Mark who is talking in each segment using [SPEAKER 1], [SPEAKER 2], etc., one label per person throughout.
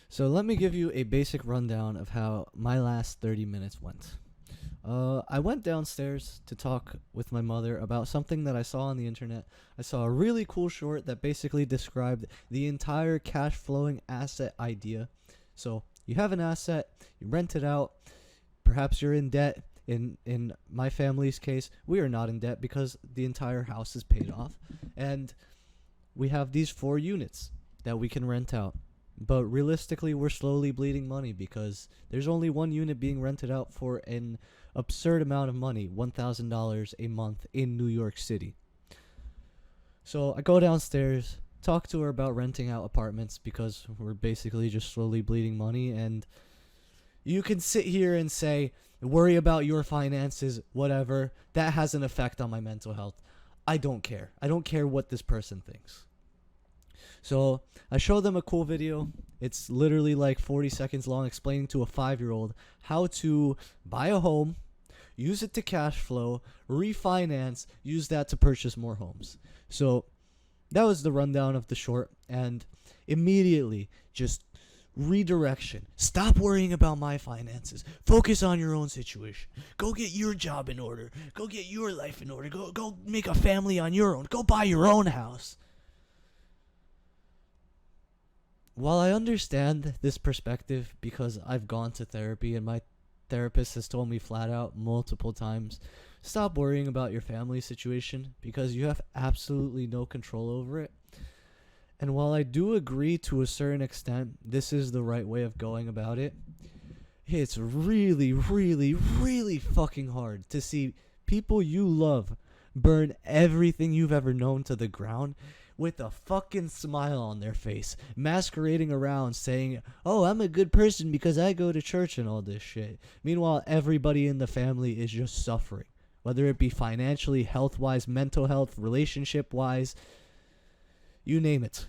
[SPEAKER 1] So let me give you a basic rundown of how my last 30 minutes went. I went downstairs to talk with my mother about something that I saw on the internet. I saw a really cool short that basically described the entire cash flowing asset idea. So you have an asset, you rent it out, perhaps you're in debt. In my family's case, we are not in debt because the entire house is paid off, and we have these 4 units that we can rent out. But realistically, we're slowly bleeding money because there's only 1 unit being rented out for an absurd amount of money, $1,000 a month in New York City. So I go downstairs, talk to her about renting out apartments because we're basically just slowly bleeding money. And you can sit here and say, worry about your finances, whatever. That has an effect on my mental health. I don't care. I don't care what this person thinks. So I show them a cool video. It's literally like 40 seconds long, explaining to a 5-year-old how to buy a home, use it to cash flow, refinance, use that to purchase more homes. So that was the rundown of the short, and immediately just redirection. Stop worrying about my finances. Focus on your own situation. Go get your job in order. Go get your life in order. Go make a family on your own. Go buy your own house. While I understand this perspective because I've gone to therapy and my therapist has told me flat out multiple times, stop worrying about your family situation because you have absolutely no control over it. And while I do agree to a certain extent, this is the right way of going about it, it's really, really, really fucking hard to see people you love burn everything you've ever known to the ground with a fucking smile on their face, masquerading around saying, oh, I'm a good person because I go to church and all this shit. Meanwhile, everybody in the family is just suffering, whether it be financially, health-wise, mental health, relationship-wise, you name it.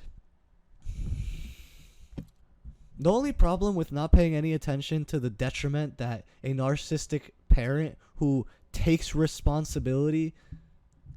[SPEAKER 1] The only problem with not paying any attention to the detriment that a narcissistic parent who takes responsibility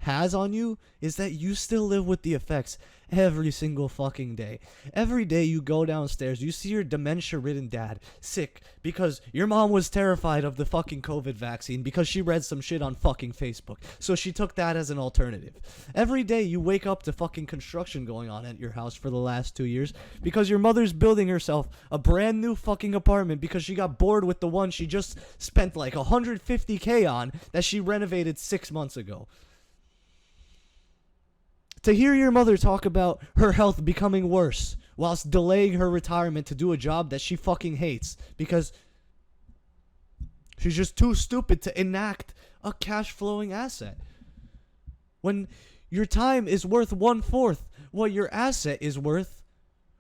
[SPEAKER 1] has on you is that you still live with the effects every single fucking day. Every day you go downstairs, you see your dementia-ridden dad sick because your mom was terrified of the fucking COVID vaccine because she read some shit on fucking Facebook. So she took that as an alternative. Every day you wake up to fucking construction going on at your house for the last 2 years because your mother's building herself a brand new fucking apartment because she got bored with the one she just spent like $150K on that she renovated 6 months ago. To hear your mother talk about her health becoming worse whilst delaying her retirement to do a job that she fucking hates because she's just too stupid to enact a cash flowing asset. When your time is worth 1/4 what your asset is worth,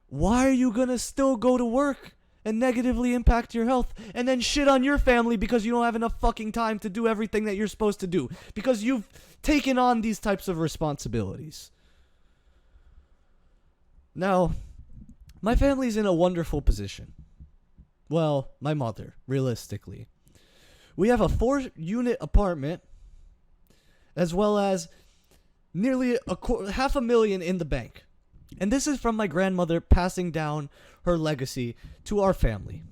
[SPEAKER 1] why are you gonna still go to work and negatively impact your health and then shit on your family because you don't have enough fucking time to do everything that you're supposed to do because you've taken on these types of responsibilities? Now, my family's in a wonderful position. Well, my mother, realistically. We have a 4-unit apartment as well as nearly $500,000 in the bank. And this is from my grandmother passing down her legacy to our family.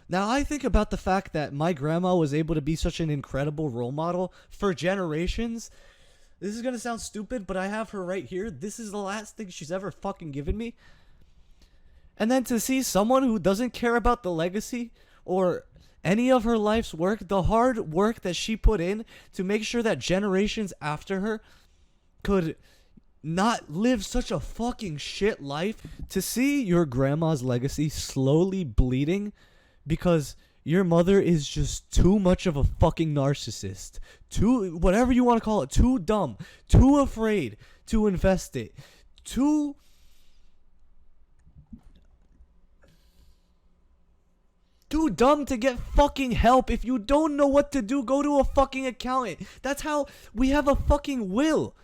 [SPEAKER 1] Now, I think about the fact that my grandma was able to be such an incredible role model for generations. This is going to sound stupid, but I have her right here. This is the last thing she's ever fucking given me. And then to see someone who doesn't care about the legacy or any of her life's work, the hard work that she put in to make sure that generations after her could not live such a fucking shit life, to see your grandma's legacy slowly bleeding because your mother is just too much of a fucking narcissist. Too, whatever you want to call it, too dumb, too afraid to invest it, too dumb to get fucking help. If you don't know what to do, go to a fucking accountant. That's how we have a fucking will.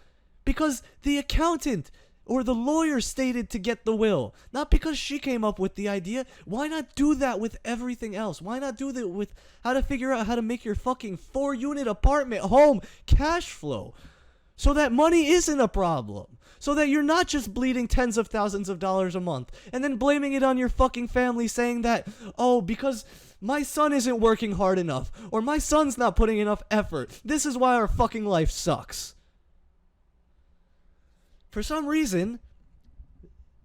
[SPEAKER 1] Because the accountant or the lawyer stated to get the will, not because she came up with the idea. Why not do that with everything else? Why not do that with how to figure out how to make your fucking 4-unit apartment home cash flow so that money isn't a problem? so that you're not just bleeding tens of thousands of dollars a month and then blaming it on your fucking family, saying that, oh, because my son isn't working hard enough, or my son's not putting enough effort, this is why our fucking life sucks. For some reason,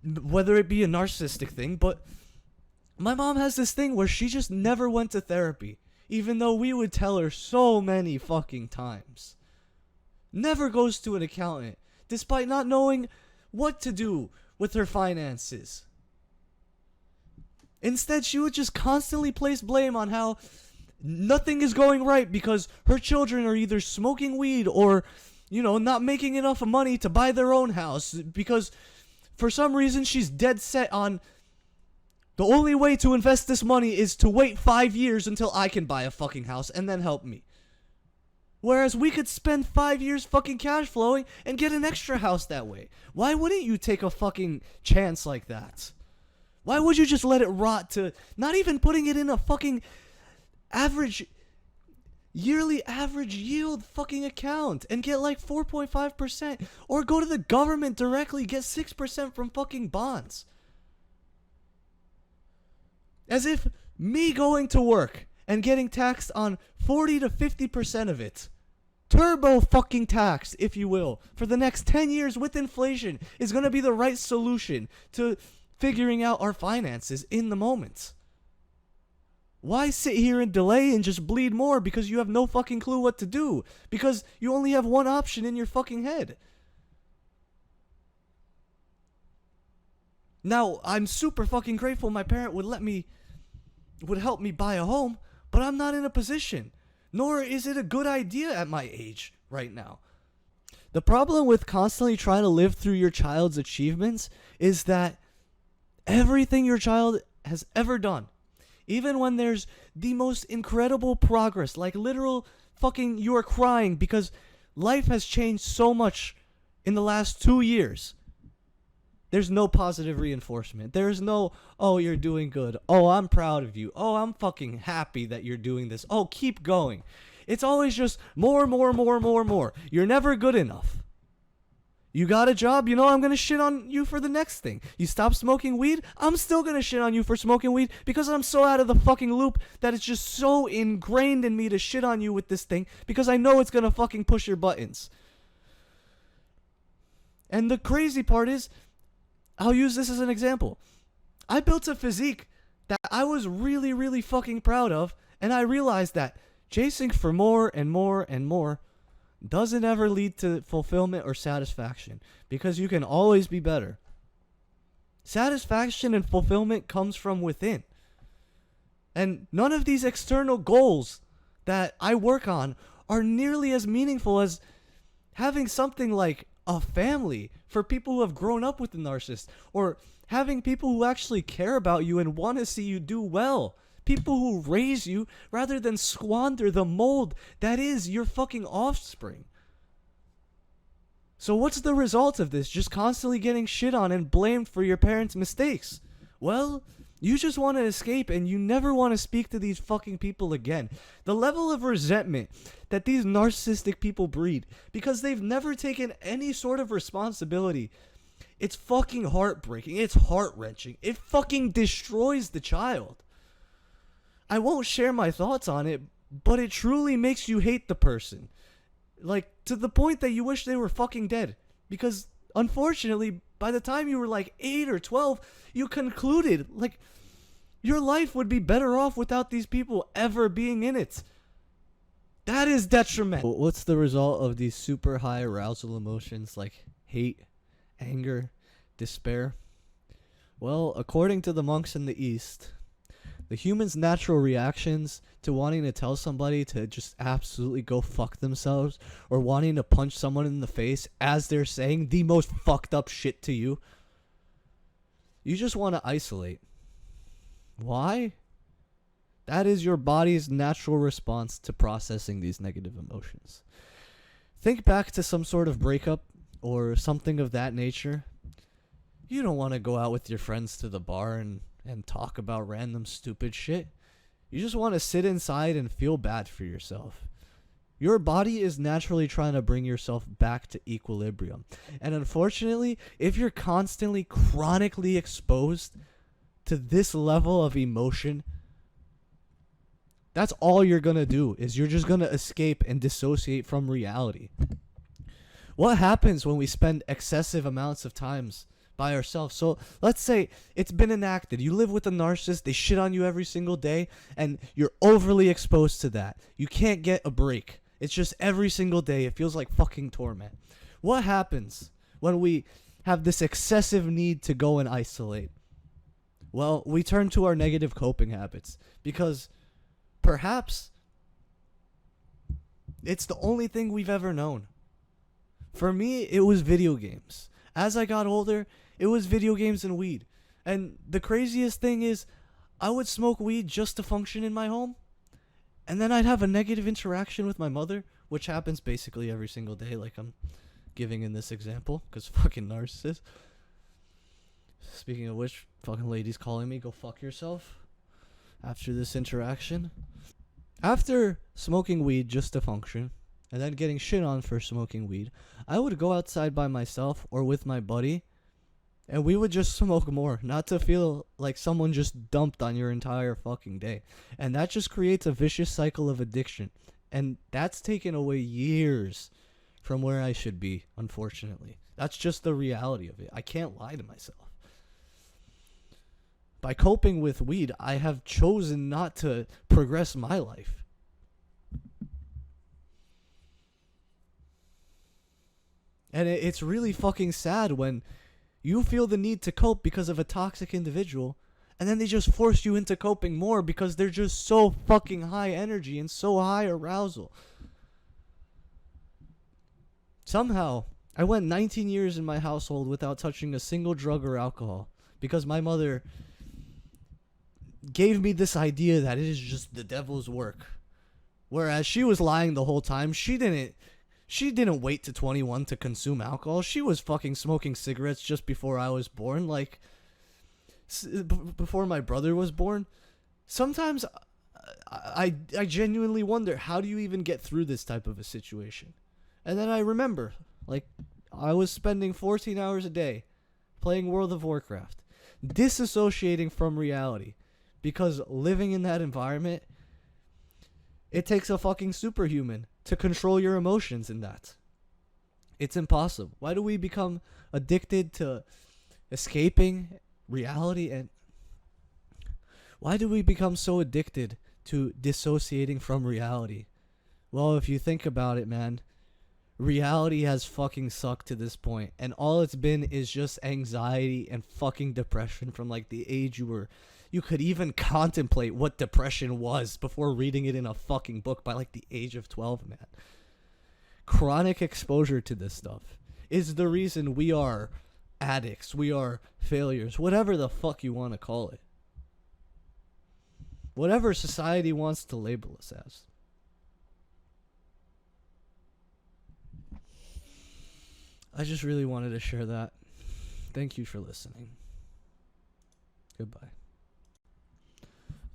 [SPEAKER 1] whether it be a narcissistic thing, but my mom has this thing where she just never went to therapy, even though we would tell her so many fucking times. Never goes to an accountant, despite not knowing what to do with her finances. Instead, she would just constantly place blame on how nothing is going right because her children are either smoking weed or, not making enough money to buy their own house, because for some reason she's dead set on the only way to invest this money is to wait 5 years until I can buy a fucking house and then help me. Whereas we could spend 5 years fucking cash flowing and get an extra house that way. Why wouldn't you take a fucking chance like that? Why would you just let it rot to not even putting it in a fucking yearly average yield fucking account and get like 4.5%, or go to the government directly, get 6% from fucking bonds? As if me going to work and getting taxed on 40 to 50% of it, turbo fucking taxed, if you will, for the next 10 years with inflation is going to be the right solution to figuring out our finances in the moment. Why sit here and delay and just bleed more because you have no fucking clue what to do? Because you only have one option in your fucking head. Now, I'm super fucking grateful my parent would help me buy a home, but I'm not in a position. Nor is it a good idea at my age right now. The problem with constantly trying to live through your child's achievements is that everything your child has ever done, even when there's the most incredible progress, like literal fucking you are crying because life has changed so much in the last 2 years, there's no positive reinforcement. There's no, oh, you're doing good. Oh, I'm proud of you. Oh, I'm fucking happy that you're doing this. Oh, keep going. It's always just more. You're never good enough. You got a job, I'm going to shit on you for the next thing. You stop smoking weed, I'm still going to shit on you for smoking weed because I'm so out of the fucking loop that it's just so ingrained in me to shit on you with this thing because I know it's going to fucking push your buttons. And the crazy part is, I'll use this as an example. I built a physique that I was really, really fucking proud of, and I realized that chasing for more and more and more doesn't ever lead to fulfillment or satisfaction, because you can always be better. Satisfaction and fulfillment comes from within. And none of these external goals that I work on are nearly as meaningful as having something like a family for people who have grown up with the narcissist, or having people who actually care about you and want to see you do well. People who raise you rather than squander the mold that is your fucking offspring. So what's the result of this? Just constantly getting shit on and blamed for your parents' mistakes. Well, you just want to escape and you never want to speak to these fucking people again. The level of resentment that these narcissistic people breed because they've never taken any sort of responsibility, it's fucking heartbreaking. It's heart-wrenching. It fucking destroys the child. I won't share my thoughts on it, but it truly makes you hate the person. Like, to the point that you wish they were fucking dead. Because, unfortunately, by the time you were like 8 or 12, you concluded, like, your life would be better off without these people ever being in it. That is detrimental. What's the result of these super high arousal emotions like hate, anger, despair? Well, according to the monks in the East, the human's natural reactions to wanting to tell somebody to just absolutely go fuck themselves, or wanting to punch someone in the face as they're saying the most fucked up shit to you, you just want to isolate. Why? That is your body's natural response to processing these negative emotions. Think back to some sort of breakup or something of that nature. You don't want to go out with your friends to the bar and talk about random stupid shit. You just want to sit inside and feel bad for yourself. Your body is naturally trying to bring yourself back to equilibrium. And unfortunately, if you're constantly chronically exposed to this level of emotion, that's all you're going to do is you're just going to escape and dissociate from reality. What happens when we spend excessive amounts of times by ourselves? So let's say it's been enacted. You live with a narcissist. They shit on you every single day, and you're overly exposed to that. You can't get a break. It's just every single day. It feels like fucking torment. What happens when we have this excessive need to go and isolate? Well, we turn to our negative coping habits because perhaps it's the only thing we've ever known. For me, it was video games. As I got older, it was video games and weed. And the craziest thing is, I would smoke weed just to function in my home. And then I'd have a negative interaction with my mother, which happens basically every single day, like I'm giving in this example, because fucking narcissist. Speaking of which, fucking lady's calling me, go fuck yourself. After this interaction. After smoking weed just to function, and then getting shit on for smoking weed, I would go outside by myself or with my buddy, and we would just smoke more, not to feel like someone just dumped on your entire fucking day. And that just creates a vicious cycle of addiction. And that's taken away years from where I should be, unfortunately. That's just the reality of it. I can't lie to myself. By coping with weed, I have chosen not to progress my life. And it's really fucking sad when you feel the need to cope because of a toxic individual, and then they just force you into coping more because they're just so fucking high energy and so high arousal. Somehow, I went 19 years in my household without touching a single drug or alcohol because my mother gave me this idea that it is just the devil's work. Whereas she was lying the whole time. She didn't wait to 21 to consume alcohol. She was fucking smoking cigarettes just before I was born, like before my brother was born. Sometimes I genuinely wonder, how do you even get through this type of a situation? And then I remember, like, I was spending 14 hours a day playing World of Warcraft, disassociating from reality, because living in that environment, it takes a fucking superhuman to control your emotions in that. It's impossible. Why do we become addicted to escaping reality, and why do we become so addicted to dissociating from reality? Well, if you think about it, man, reality has fucking sucked to this point, and all it's been is just anxiety and fucking depression from like the age you could even contemplate what depression was before reading it in a fucking book by like the age of 12, man. Chronic exposure to this stuff is the reason we are addicts, we are failures, whatever the fuck you want to call it. Whatever society wants to label us as. I just really wanted to share that. Thank you for listening. Goodbye.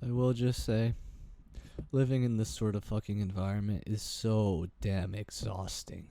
[SPEAKER 1] I will just say, living in this sort of fucking environment is so damn exhausting.